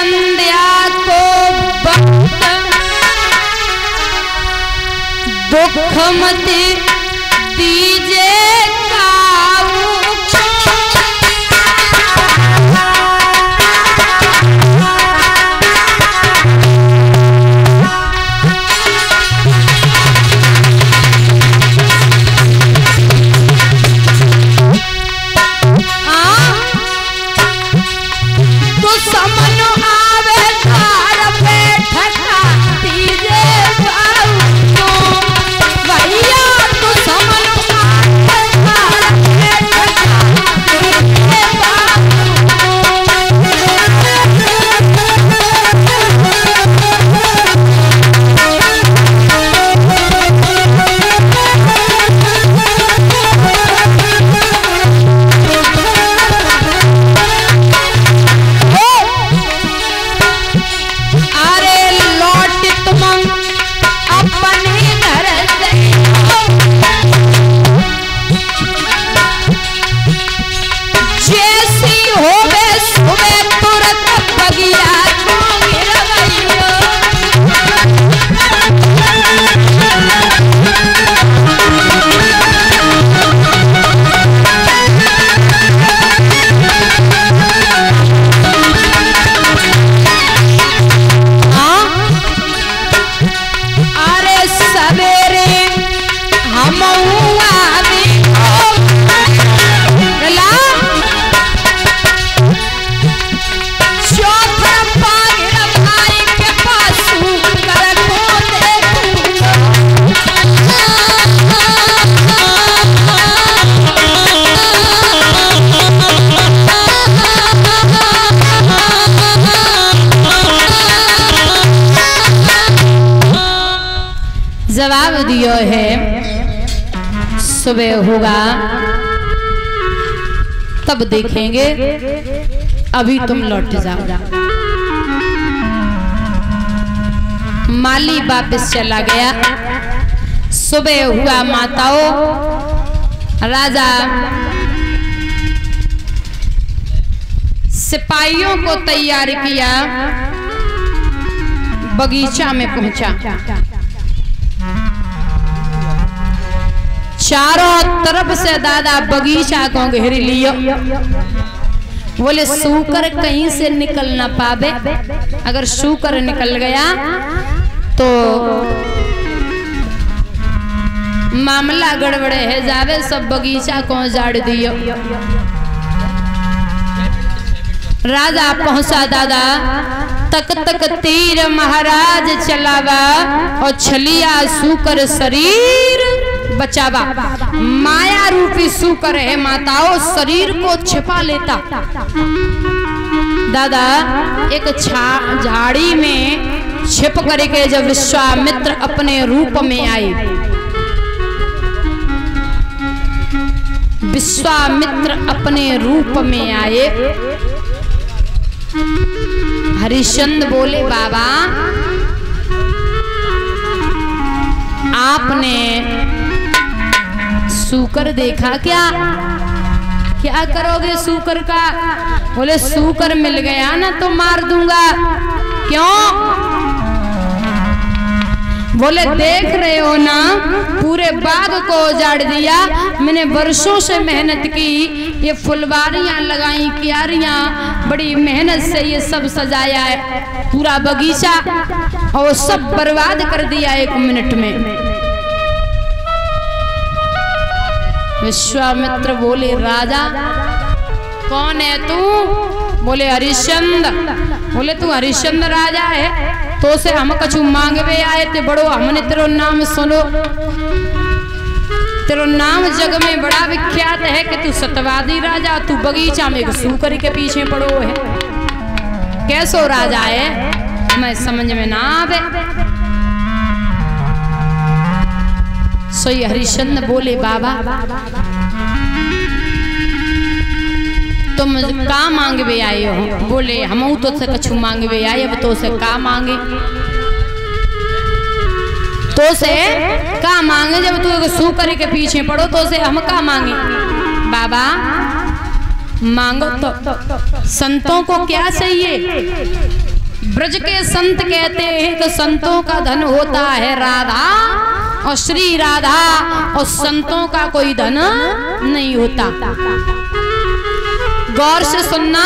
संध्या को वक्त दुख मत दीजे जवाब दियो है सुबह होगा तब देखेंगे, अभी तुम लौट जाओ। माली वापस चला गया। सुबह हुआ माताओं, राजा सिपाहियों को तैयार किया, बगीचा में पहुंचा। चारों तरफ से दादा बगीचा को घेर लियो। बोले सूकर कहीं से निकल ना पावे, अगर सूकर निकल गया तो मामला गड़बड़े है जावे, सब बगीचा को जाड़ दियो। राजा पहुंचा दादा, तक तक तीर महाराज चलावा और छलिया सूकर शरीर बचावा। माया रूपी सूकर है माताओं, शरीर को छिपा लेता। दादा एक झाड़ी में छिप करके जब विश्वामित्र अपने रूप में आए, विश्वामित्र अपने रूप में आए, हरिश्चंद्र बोले बाबा आपने सूकर देखा क्या? क्या करोगे सूकर का? बोले सूकर मिल गया ना तो मार दूंगा। क्यों? बोले देख रहे हो ना, पूरे बाग को उजाड़ दिया। मैंने वर्षों से मेहनत की, ये फुलवारियां लगाई, क्यारियां, बड़ी मेहनत से ये सब सजाया है पूरा बगीचा, और सब बर्बाद कर दिया 1 मिनट में। विश्वामित्र बोले राजा कौन है तू? बोले हरिश्चंद्र। बोले तू हरिश्चंद्र राजा है तो से हम कछु मांगवे आए थे, बड़ो हमने तेरो नाम सुनो, तेरो नाम जग में बड़ा विख्यात है कि तू सतवादी राजा, तू बगीचा में एक सूकर के पीछे पड़ो है। कैसो राजा है मैं समझ में ना आवे। सोई हरिश्चंद्र बोले बाबा तुम का मांगवे आए हो? बोले हम तो से कछु मांगवे आए, अब तो से का मांगे? तो से का मांगे? जब तू सूकर के पीछे पड़ो तो से हम का मांगे? बाबा मांगो तो। संतों को क्या चाहिए? ब्रज के संत कहते हैं तो संतों का धन होता है राधा और श्री राधा, और संतों का कोई धन नहीं होता। गौर से सुनना,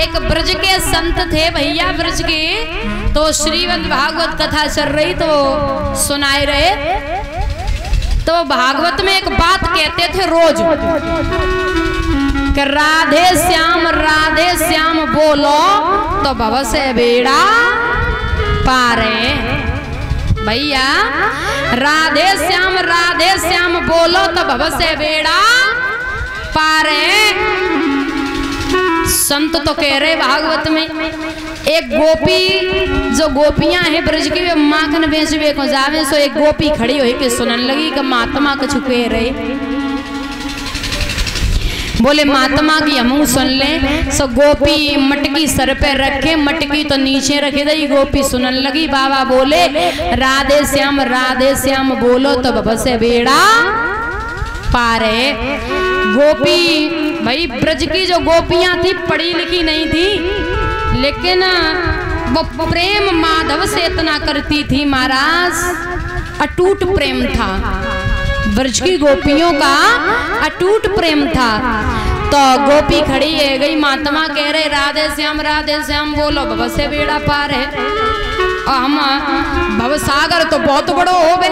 एक ब्रज के संत थे भैया ब्रज के, तो श्रीमद् भागवत कथा चल रही तो सुनाए रहे, तो भागवत में एक बात कहते थे रोज कि राधे श्याम बोलो तो भव से बेड़ा पारे। भैया राधे श्याम बोलो तो भव से बेड़ा पारे। संत तो कह रहे भागवत में, एक गोपी जो गोपियां हैं ब्रज की वे माखन बेचवे को जावे, सो एक गोपी खड़ी हुई के सुनन लगी कि महात्मा कुछ कह रहे। बोले महात्मा की हम सुन ले। सो गोपी मटकी सर पे रखे, मटकी तो नीचे रखे दई, गोपी सुनन लगी। बाबा बोले राधे श्याम बोलो तो भव से बेड़ा पारे। गोपी भाई ब्रज की जो गोपियां थी पढ़ी लिखी नहीं थी, लेकिन वो प्रेम माधव से इतना करती थी महाराज, अटूट प्रेम था। ब्रज की गोपियों का अटूट प्रेम था। तो गोपी खड़ी है गई, महात्मा कह रहे राधे श्याम बोलो भव से बेड़ा पार है। और हम भव सागर तो बहुत बड़ो होवे,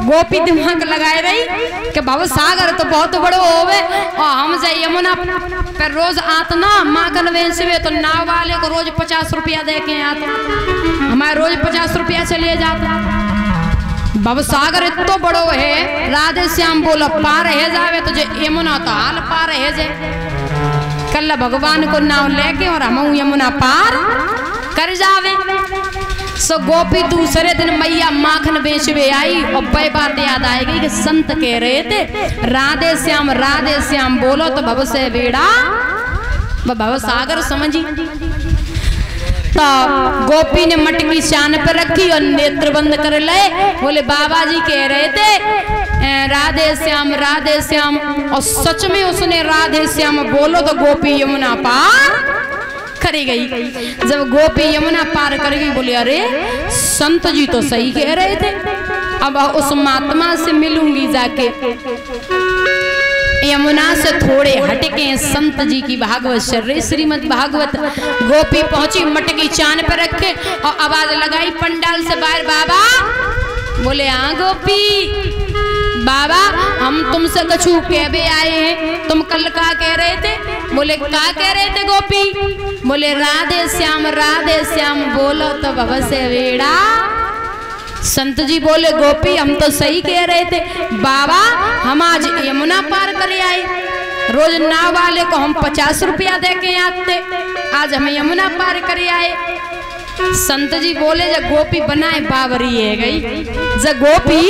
गोपी दिमाग लगाए रही कि भव सागर तो बहुत बड़ो होवे, और हम जाए यमुना पर रोज आतना माखन बेचवे तो नाव वाले को रोज 50 रुपया दे के आता, हमारे रोज 50 रुपया चले जाता। भव सागर इतो बड़ो है, राधे श्याम बोलो पार है जावे तो जे यमुना तो हाल पार है जे। कल भगवान को नाव लेके और हम यमुना पार कर जावे। सो गोपी दूसरे दिन मैया माखन बेचवे आई, और वह बात याद आएगी कि संत कह रहे थे राधे श्याम बोलो तो भव से बेड़ा भव सागर समझी। तो गोपी ने मटकी चान पर रखी और नेत्र बंद कर ले। बोले बाबा जी कह रहे थे राधे श्याम, और सच में उसने राधे श्याम बोलो तो गोपी यमुना पार करी गई। जब गोपी यमुना पार कर गई, बोले अरे संत जी तो सही कह रहे थे, अब उस महात्मा से मिलूंगी जाके। यमुना से थोड़े हटके संत जी की भागवत चल रही, श्रीमद् भागवत। गोपी पहुंची, मटकी चान पर रखे और आवाज लगाई पंडाल से बाहर, बाबा। बोले हाँ गोपी बाबा, हम तुमसे कछु कहबे आए हैं, तुम कल का कह रहे थे? बोले का कह रहे थे गोपी? बोले राधे श्याम बोलो तो भव से बेड़ा। संत जी बोले गोपी हम तो सही कह रहे थे बाबा, हम आज यमुना पार कर आए, रोज नाव वाले को हम 50 रुपया दे के आते, आज हम यमुना पार कर आए। संत जी बोले जब गोपी बनाए बावरी है गई, जब गोपी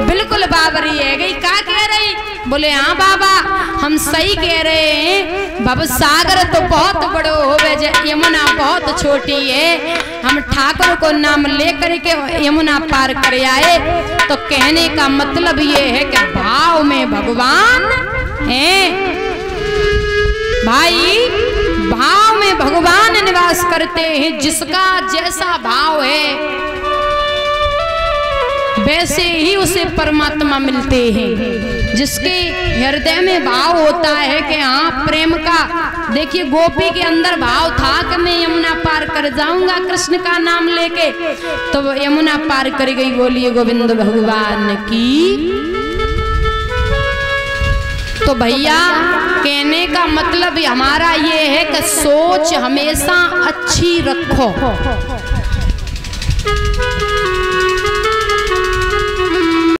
बिल्कुल बावरी है गई। क्या कह रही? बोले हाँ बाबा हम सही कह रहे हैं, भव सागर तो बहुत बड़ो होवे, यमुना बहुत छोटी है। हम ठाकुर को नाम लेकर के यमुना पार कर आए। तो कहने का मतलब ये है कि भाव में भगवान है भाई, भाव में भगवान निवास करते हैं। जिसका जैसा भाव है वैसे ही उसे परमात्मा मिलते हैं। जिसके हृदय में भाव होता है कि हाँ प्रेम का, देखिए गोपी के अंदर भाव था कि मैं यमुना पार कर जाऊंगा कृष्ण का नाम लेके, तो वो यमुना पार कर गई। बोलिए गोविंद भगवान की। तो भैया कहने का मतलब हमारा ये है कि सोच हमेशा अच्छी रखो।